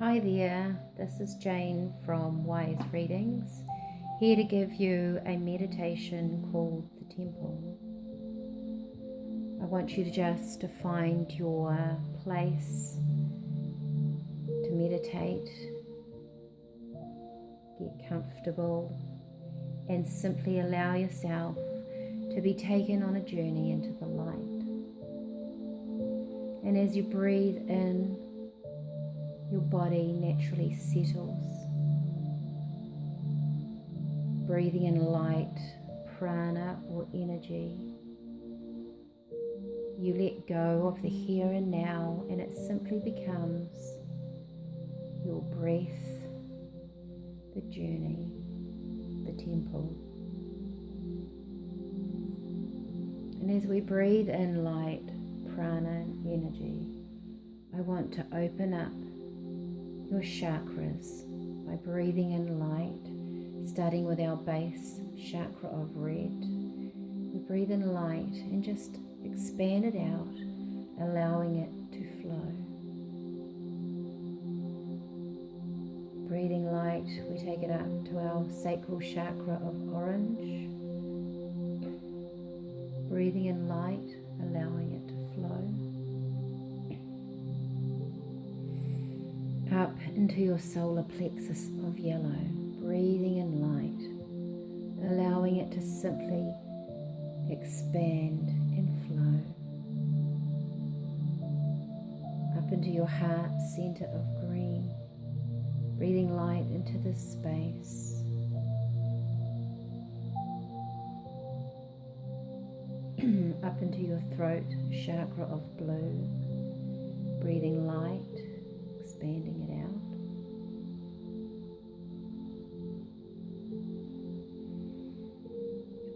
Hi there, this is Jane from Wise Readings, here to give you a meditation called The Temple. I want you to just find your place to meditate, get comfortable, and simply allow yourself to be taken on a journey into the light. And as you breathe in, your body naturally settles, breathing in light, prana or energy. You let go of the here and now, and it simply becomes your breath, the journey, the temple. And as we breathe in light, prana and energy, I want to open up your chakras by breathing in light, starting with our base chakra of red. We breathe in light and just expand it out, allowing it to flow. Breathing light, we take it up to our sacral chakra of orange. Breathing in light, allowing it to flow. Up into your solar plexus of yellow, breathing in light, allowing it to simply expand and flow. Up into your heart center of green, breathing light into this space. Up into your throat chakra of blue, breathing light, expanding it out.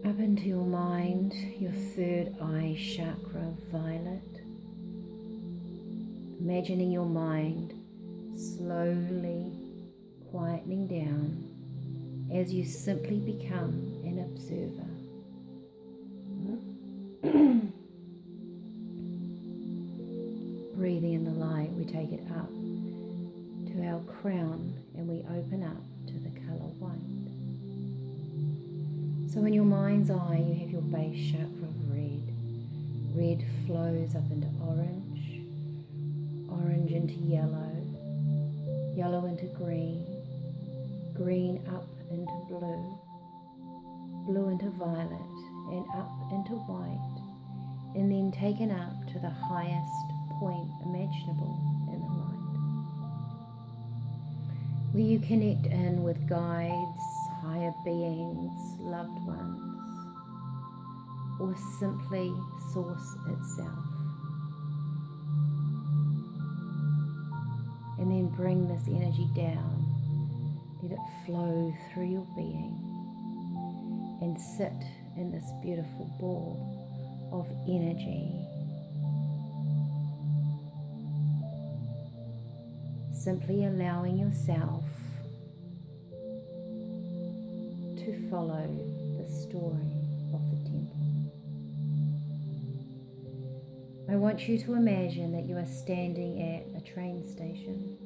Up into your mind, your third eye chakra, violet. Imagining your mind slowly quietening down as you simply become an observer. Breathing in the light, we take it up to our crown and we open up to the color white. So in your mind's eye, you have your base chakra of red. Red flows up into orange, orange into yellow, yellow into green, green up into blue, blue into violet, and up into white, and then taken up to the highest point imaginable in the light, where you connect in with guides, higher beings, loved ones, or simply source itself. And then bring this energy down, let it flow through your being and sit in this beautiful ball of energy. Simply allowing yourself to follow the story of the temple. I want you to imagine that you are standing at a train station.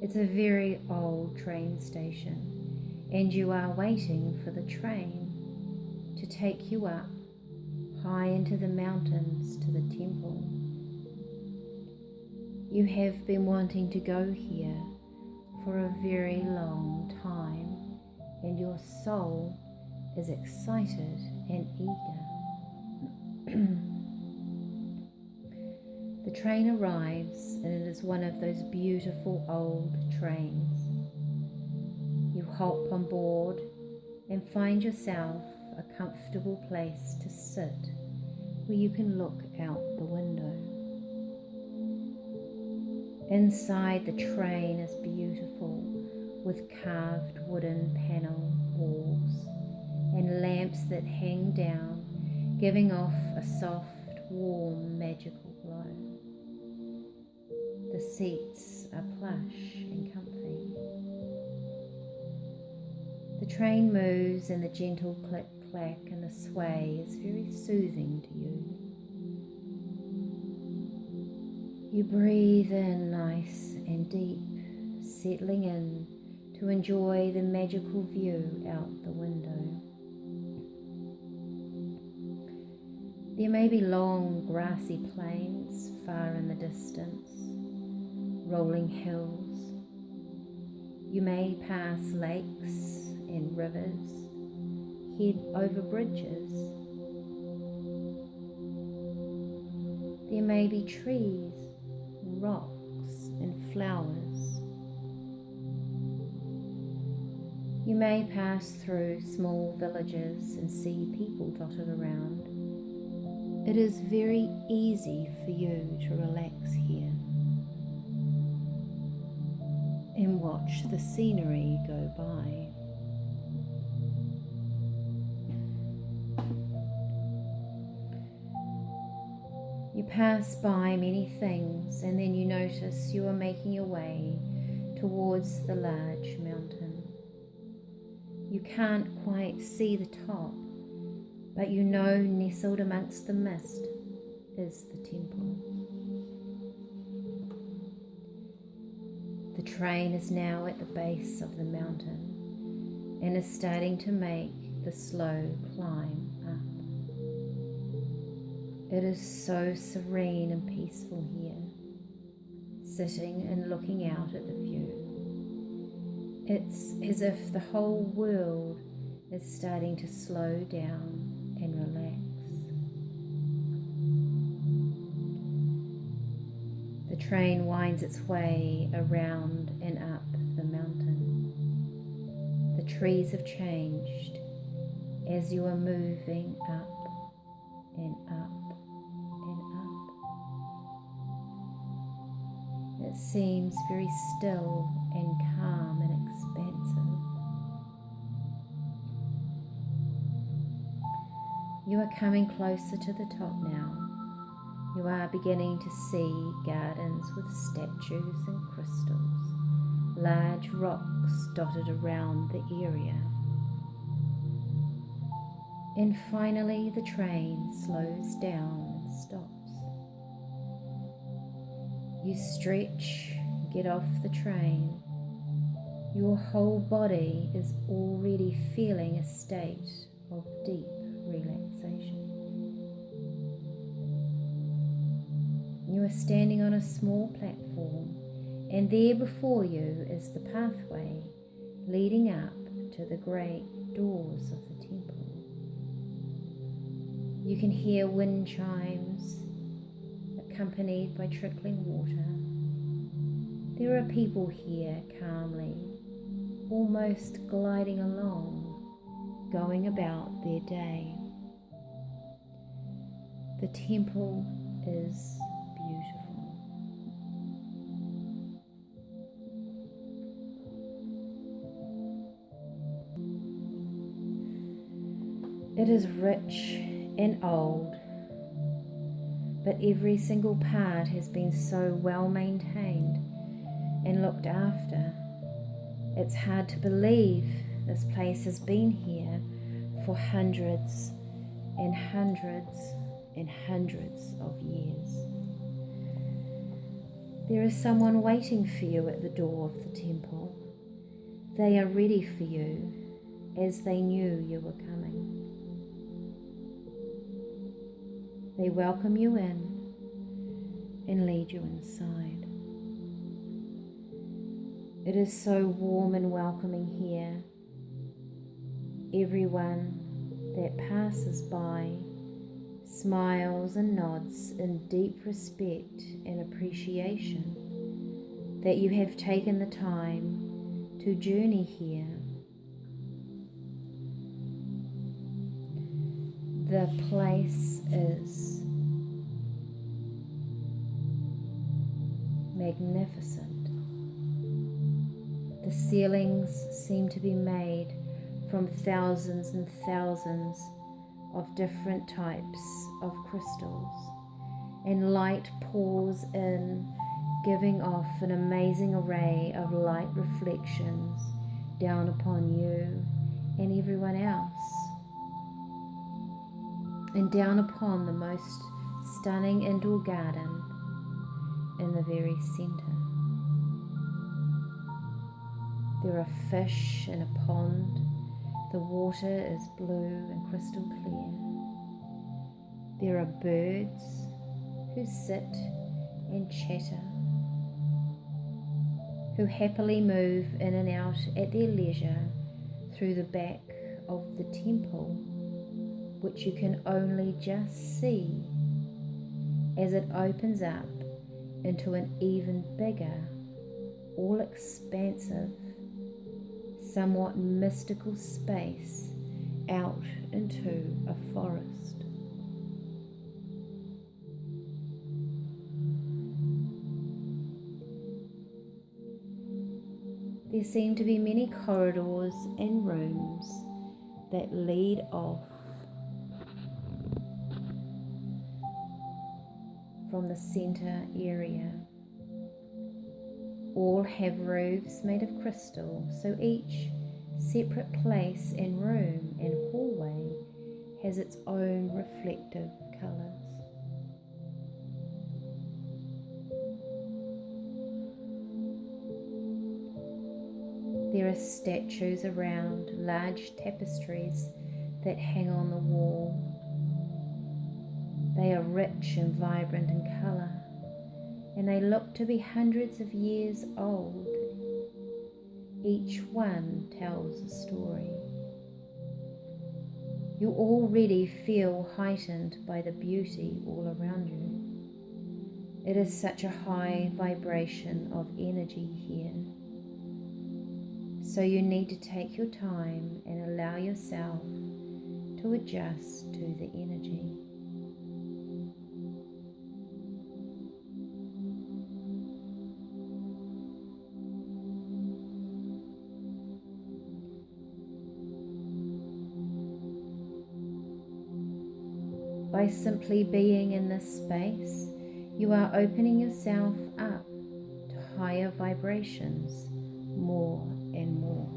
It's a very old train station, and you are waiting for the train to take you up high into the mountains to the temple. You have been wanting to go here for a very long time, and your soul is excited and eager. The train arrives, and it is one of those beautiful old trains. You hop on board and find yourself a comfortable place to sit where you can look out the window. Inside, the train is beautiful with carved wooden panel walls and lamps that hang down, giving off a soft, warm, magical glow. The seats are plush and comfy. The train moves, and the gentle click-clack and the sway is very soothing to you. You breathe in nice and deep, settling in to enjoy the magical view out the window. There may be long grassy plains far in the distance, rolling hills. You may pass lakes and rivers, head over bridges. There may be trees, rocks and flowers. You may pass through small villages and see people dotted around. It is very easy for you to relax here and watch the scenery go by. You pass by many things and then you notice you are making your way towards the large mountain. You can't quite see the top, but you know nestled amongst the mist is the temple. The train is now at the base of the mountain and is starting to make the slow climb up. It is so serene and peaceful here, sitting and looking out at the view. It's as if the whole world is starting to slow down and relax. The train winds its way around and up the mountain. The trees have changed as you are moving up and up and up. It seems very still and calm and expansive. You are coming closer to the top now. You are beginning to see gardens with statues and crystals, large rocks dotted around the area. And finally the train slows down and stops. You stretch, get off the train. Your whole body is already feeling a state of deep relaxation. You are standing on a small platform, and there before you is the pathway leading up to the great doors of the temple. You can hear wind chimes accompanied by trickling water. There are people here calmly, almost gliding along, going about their day. The temple is beautiful. It is rich and old, but every single part has been so well maintained and looked after. It's hard to believe this place has been here for hundreds and hundreds and hundreds of years. There is someone waiting for you at the door of the temple. They are ready for you as they knew you were coming. They welcome you in and lead you inside. It is so warm and welcoming here. Everyone that passes by smiles and nods in deep respect and appreciation that you have taken the time to journey here. The place is magnificent. The ceilings seem to be made from thousands and thousands of different types of crystals, and light pours in, giving off an amazing array of light reflections down upon you and everyone else, and down upon the most stunning indoor garden in the very center. There are fish in a pond. The water is blue and crystal clear. There are birds who sit and chatter, who happily move in and out at their leisure through the back of the temple, which you can only just see as it opens up into an even bigger, all-expansive, somewhat mystical space out into a forest. There seem to be many corridors and rooms that lead off from the center area. All have roofs made of crystal, so each separate place and room and hallway has its own reflective colours. There are statues around, large tapestries that hang on the wall. They are rich and vibrant in colour, and they look to be hundreds of years old. Each one tells a story. You already feel heightened by the beauty all around you. It is such a high vibration of energy here. So you need to take your time and allow yourself to adjust to the energy. By simply being in this space, you are opening yourself up to higher vibrations more and more.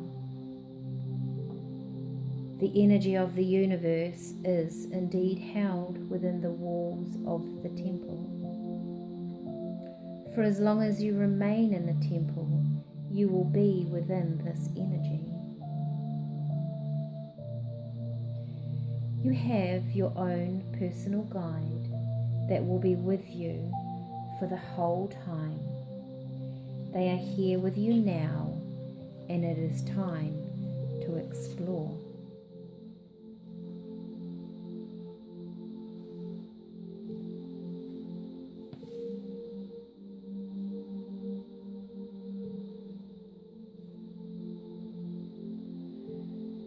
The energy of the universe is indeed held within the walls of the temple. For as long as you remain in the temple, you will be within this energy. You have your own personal guide that will be with you for the whole time. They are here with you now, and it is time to explore.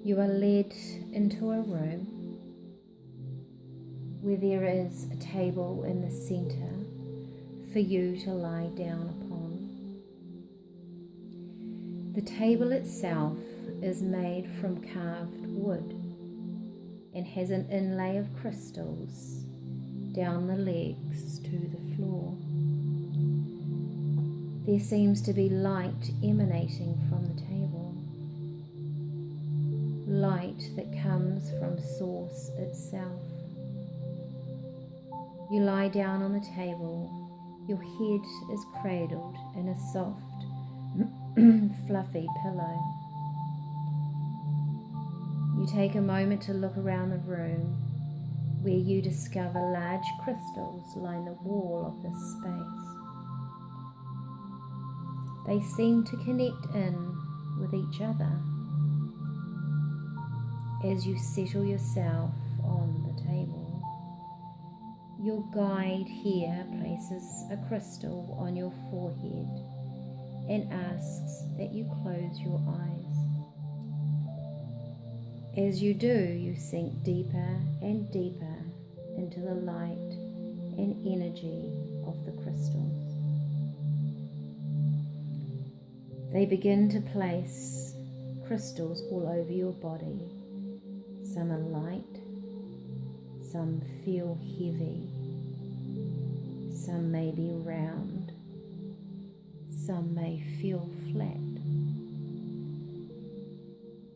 You are led into a room where there is a table in the center for you to lie down upon. The table itself is made from carved wood and has an inlay of crystals down the legs to the floor. There seems to be light emanating from the table, light that comes from Source itself. You lie down on the table, your head is cradled in a soft, fluffy pillow. You take a moment to look around the room where you discover large crystals line the wall of this space. They seem to connect in with each other as you settle yourself on the table. Your guide here places a crystal on your forehead and asks that you close your eyes. As you do, you sink deeper and deeper into the light and energy of the crystals. They begin to place crystals all over your body. Some are light, some feel heavy, some may be round, some may feel flat.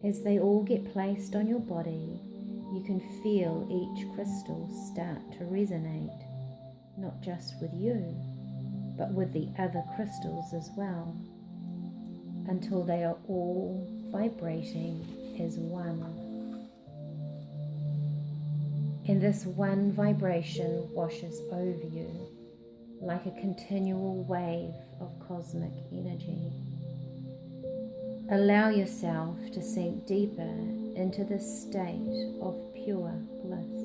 As they all get placed on your body, you can feel each crystal start to resonate, not just with you, but with the other crystals as well, until they are all vibrating as one. And this one vibration washes over you like a continual wave of cosmic energy. Allow yourself to sink deeper into this state of pure bliss.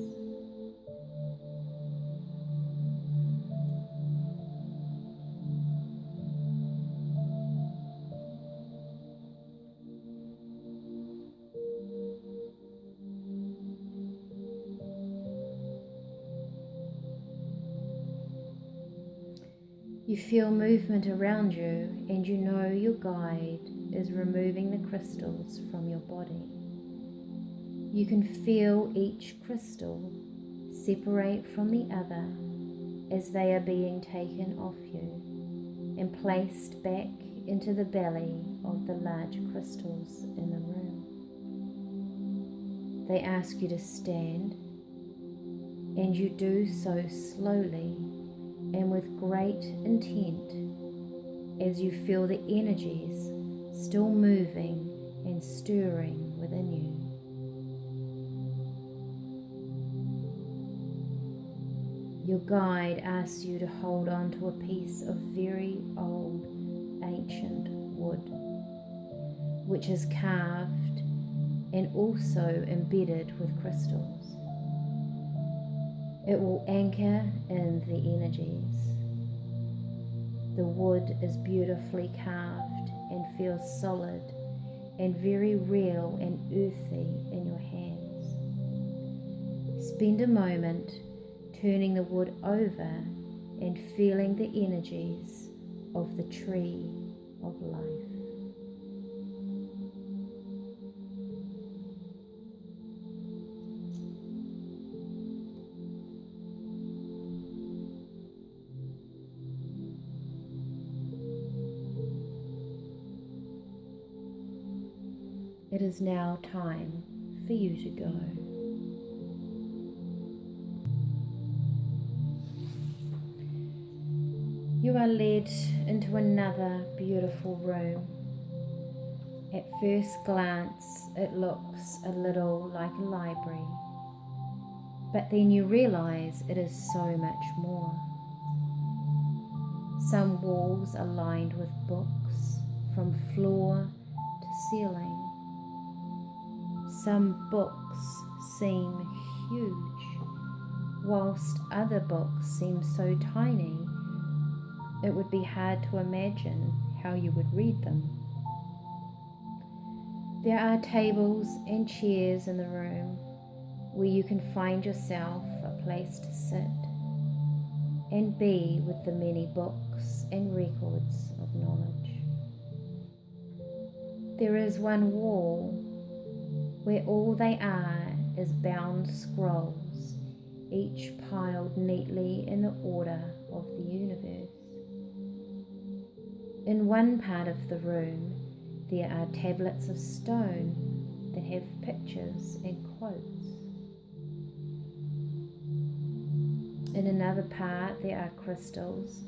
You feel movement around you, and you know your guide is removing the crystals from your body. You can feel each crystal separate from the other as they are being taken off you and placed back into the belly of the large crystals in the room. They ask you to stand, and you do so slowly and with great intent as you feel the energies still moving and stirring within you. Your guide asks you to hold on to a piece of very old, ancient wood, which is carved and also embedded with crystals. It will anchor in the energies. The wood is beautifully carved and feels solid and very real and earthy in your hands. Spend a moment turning the wood over and feeling the energies of the tree of life. It is now time for you to go. You are led into another beautiful room. At first glance, it looks a little like a library, but then you realize it is so much more. Some walls are lined with books from floor to ceiling. Some books seem huge, whilst other books seem so tiny it would be hard to imagine how you would read them. There are tables and chairs in the room where you can find yourself a place to sit and be with the many books and records of knowledge. There is one wall where all they are is bound scrolls, each piled neatly in the order of the universe. In one part of the room, there are tablets of stone that have pictures and quotes. In another part, there are crystals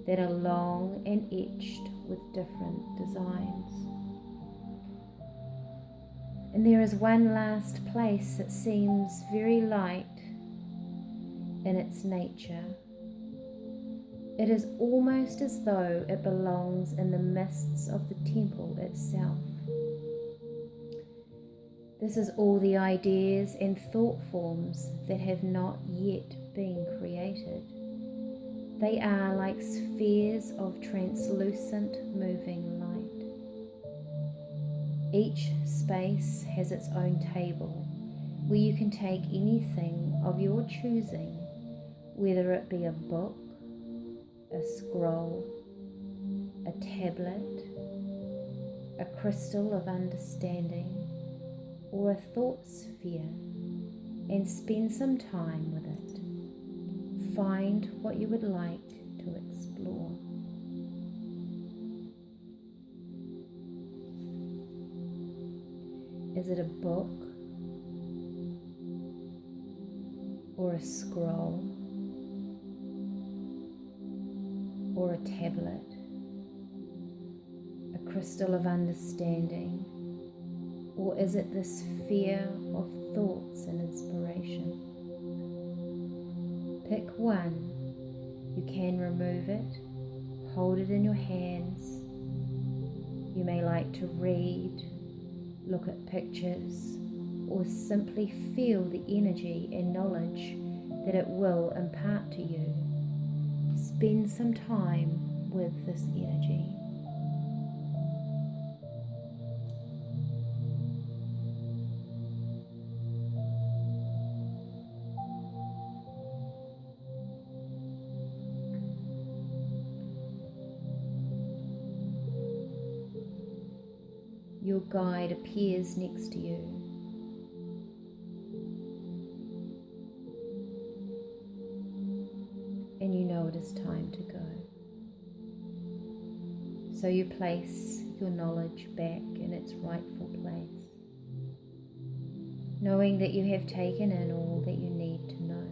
that are long and etched with different designs. And there is one last place that seems very light in its nature. It is almost as though it belongs in the mists of the temple itself. This is all the ideas and thought forms that have not yet been created. They are like spheres of translucent moving light. Each space has its own table where you can take anything of your choosing, whether it be a book, a scroll, a tablet, a crystal of understanding, or a thought sphere, and spend some time with it. Find what you would like to explore. Is it a book or a scroll or a tablet, a crystal of understanding, or is it this sphere of thoughts and inspiration? Pick one. You can remove it, hold it in your hands. You may like to read, look at pictures, or simply feel the energy and knowledge that it will impart to you. Spend some time with this energy. Your guide appears next to you. And you know it is time to go. So you place your knowledge back in its rightful place, knowing that you have taken in all that you need to know.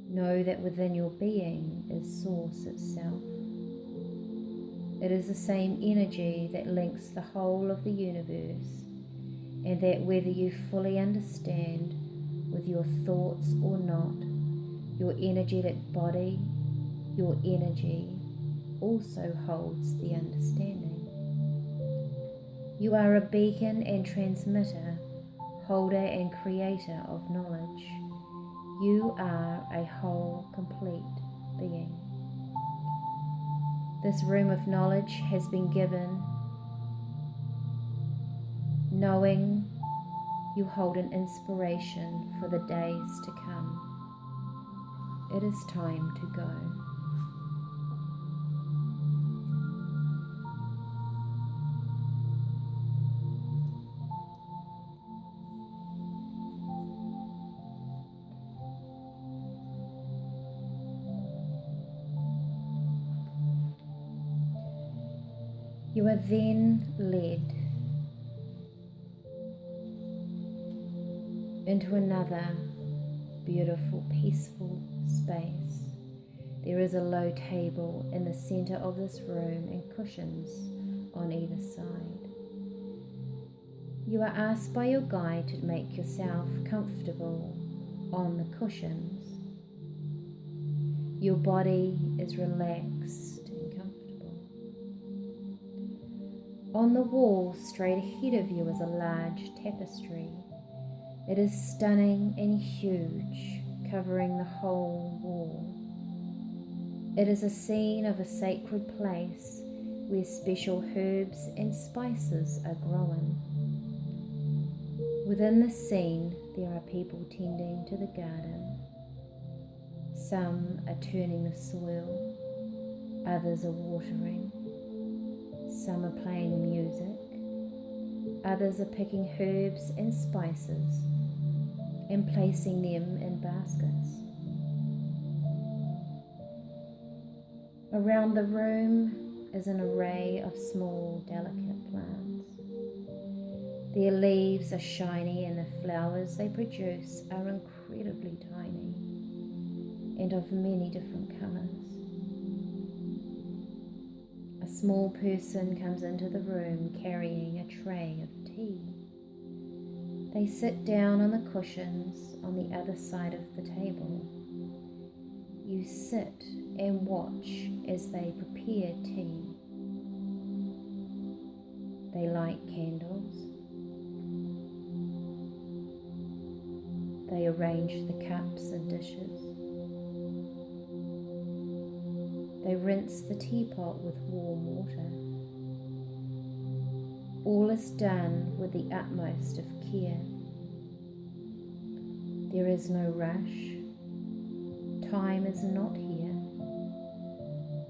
Know that within your being is Source itself. It is the same energy that links the whole of the universe, and that whether you fully understand with your thoughts or not, your energetic body, your energy also holds the understanding. You are a beacon and transmitter, holder and creator of knowledge. You are a whole, complete being. This room of knowledge has been given, knowing you hold an inspiration for the days to come. It is time to go. You are then led into another beautiful, peaceful space. There is a low table in the center of this room and cushions on either side. You are asked by your guide to make yourself comfortable on the cushions. Your body is relaxed and comfortable. On the wall straight ahead of you is a large tapestry. It is stunning and huge, covering the whole wall. It is a scene of a sacred place where special herbs and spices are grown. Within the scene, there are people tending to the garden. Some are turning the soil, others are watering. Some are playing music, others are picking herbs and spices and placing them in baskets. Around the room is an array of small, delicate plants. Their leaves are shiny and the flowers they produce are incredibly tiny and of many different colours. A small person comes into the room carrying a tray of tea. They sit down on the cushions on the other side of the table. You sit and watch as they prepare tea. They light candles. They arrange the cups and dishes. They rinse the teapot with warm water. All is done with the utmost of care. There is no rush. Time is not here.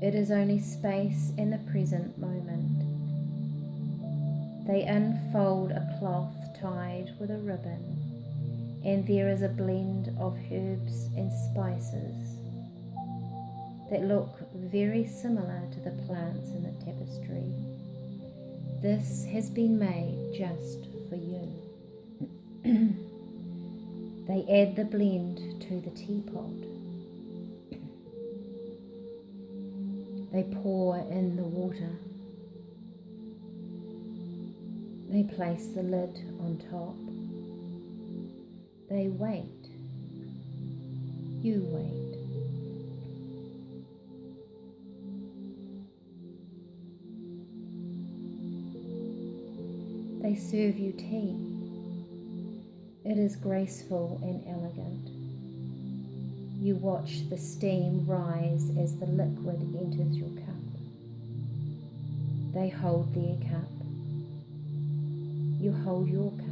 It is only space in the present moment. They unfold a cloth tied with a ribbon, and there is a blend of herbs and spices that look very similar to the plants in the tapestry. This has been made just for you. They add the blend to the teapot. They pour in the water. They place the lid on top. They wait. You wait. They serve you tea. It is graceful and elegant. You watch the steam rise as the liquid enters your cup. They hold their cup. You hold your cup.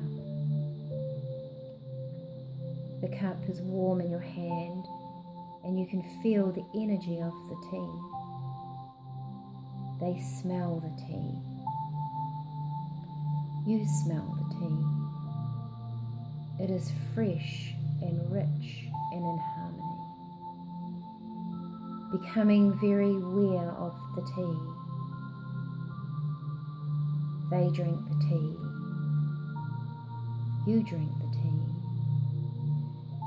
The cup is warm in your hand and you can feel the energy of the tea. They smell the tea. You smell the tea. It is fresh and rich and in harmony. Becoming very aware of the tea. They drink the tea. You drink the tea.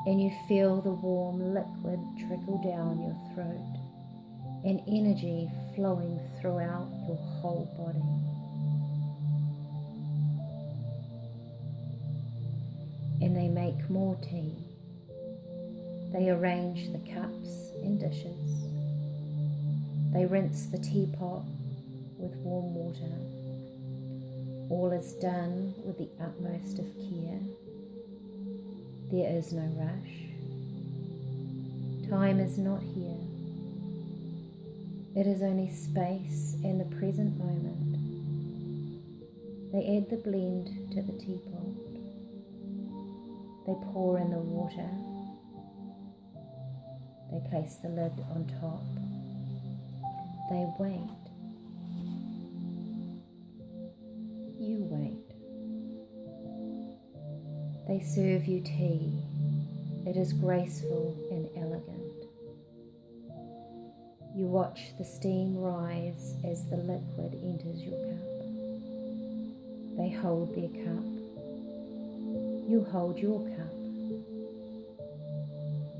And you feel the warm liquid trickle down your throat and energy flowing throughout your whole body. And they make more tea. They arrange the cups and dishes. They rinse the teapot with warm water. All is done with the utmost of care. There is no rush. Time is not here. It is only space and the present moment. They add the blend to the teapot. They pour in the water. They place the lid on top. They wait. You wait. They serve you tea. It is graceful and elegant. You watch the steam rise as the liquid enters your cup. They hold their cup. You hold your cup.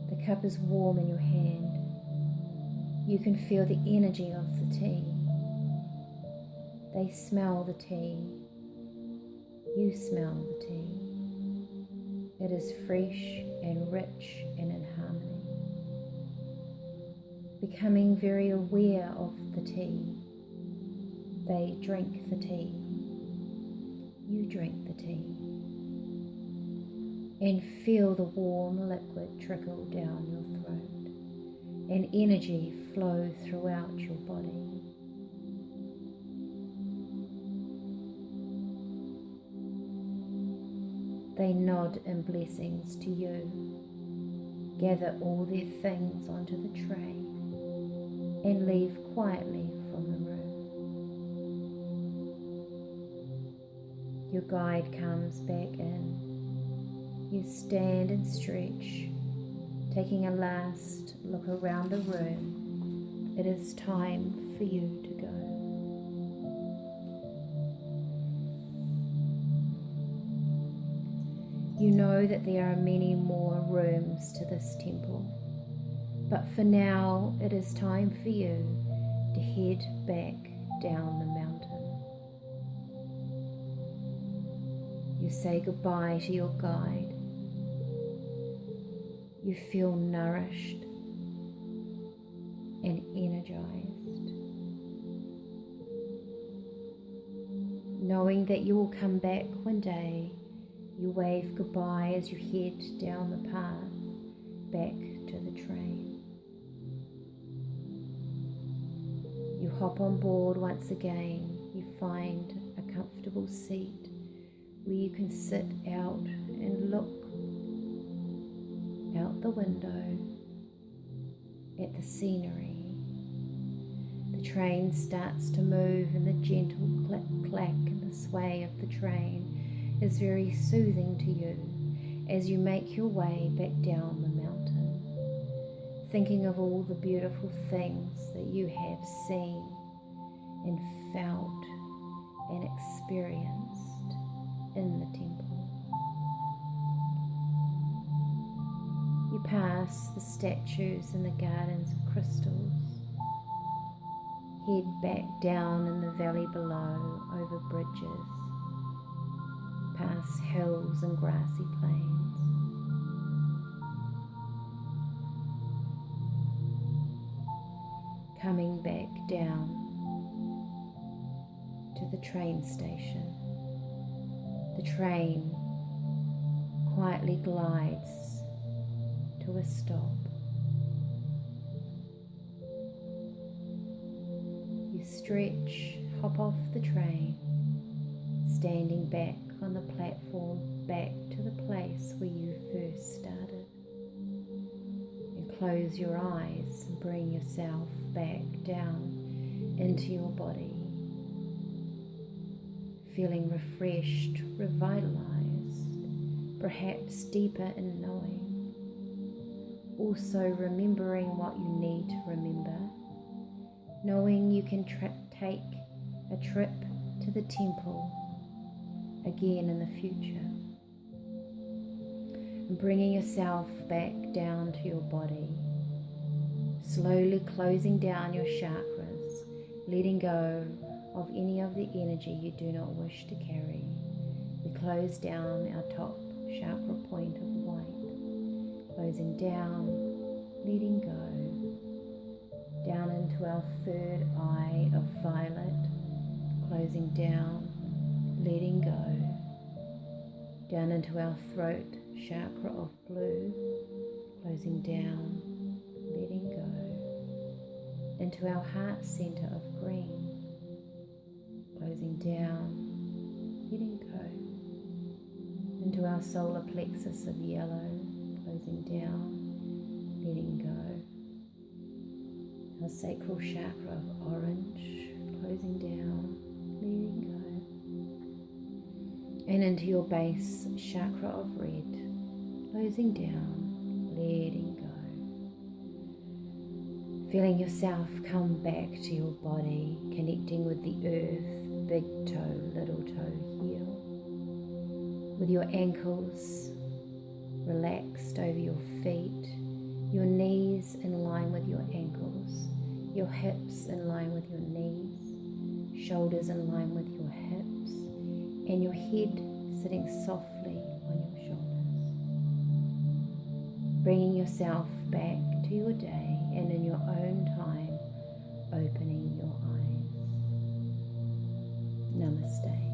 The cup is warm in your hand. You can feel the energy of the tea. They smell the tea. You smell the tea. It is fresh and rich and in harmony. Becoming very aware of the tea. They drink the tea. You drink the tea. And feel the warm liquid trickle down your throat and energy flow throughout your body. They nod in blessings to you, gather all their things onto the tray and leave quietly from the room. Your guide comes back in. You stand and stretch, taking a last look around the room. It is time for you to go. You know that there are many more rooms to this temple, but for now it is time for you to head back down the mountain. You say goodbye to your guide. You feel nourished and energized, knowing that you will come back one day. You wave goodbye as you head down the path back to the train. You hop on board once again. You find a comfortable seat where you can sit out and look out the window at the scenery. The train starts to move and the gentle click-clack and the sway of the train is very soothing to you as you make your way back down the mountain, thinking of all the beautiful things that you have seen and felt and experienced in the temple. You pass the statues in the gardens of crystals. Head back down in the valley below, over bridges, past hills and grassy plains. Coming back down to the train station. The train quietly glides to a stop. You stretch, hop off the train, standing back on the platform, back to the place where you first started. And close your eyes and bring yourself back down into your body, feeling refreshed, revitalized, perhaps deeper in knowing. Also remembering what you need to remember, knowing you can take a trip to the temple again in the future, and bringing yourself back down to your body, slowly closing down your chakras, letting go of any of the energy you do not wish to carry. We close down our top chakra point of white, closing down, letting go, down into our third eye of violet, closing down, letting go, down into our throat chakra of blue, closing down, letting go, into our heart center of green, closing down, letting go, into our solar plexus of yellow, closing down, letting go, our sacral chakra of orange, closing down, letting go, and into your base chakra of red, closing down, letting go. Feeling yourself come back to your body, connecting with the earth, big toe, little toe, heel, with your ankles relaxed over your feet, your knees in line with your ankles, your hips in line with your knees, shoulders in line with your hips, and your head sitting softly on your shoulders. Bringing yourself back to your day and in your own time, opening your eyes. Namaste.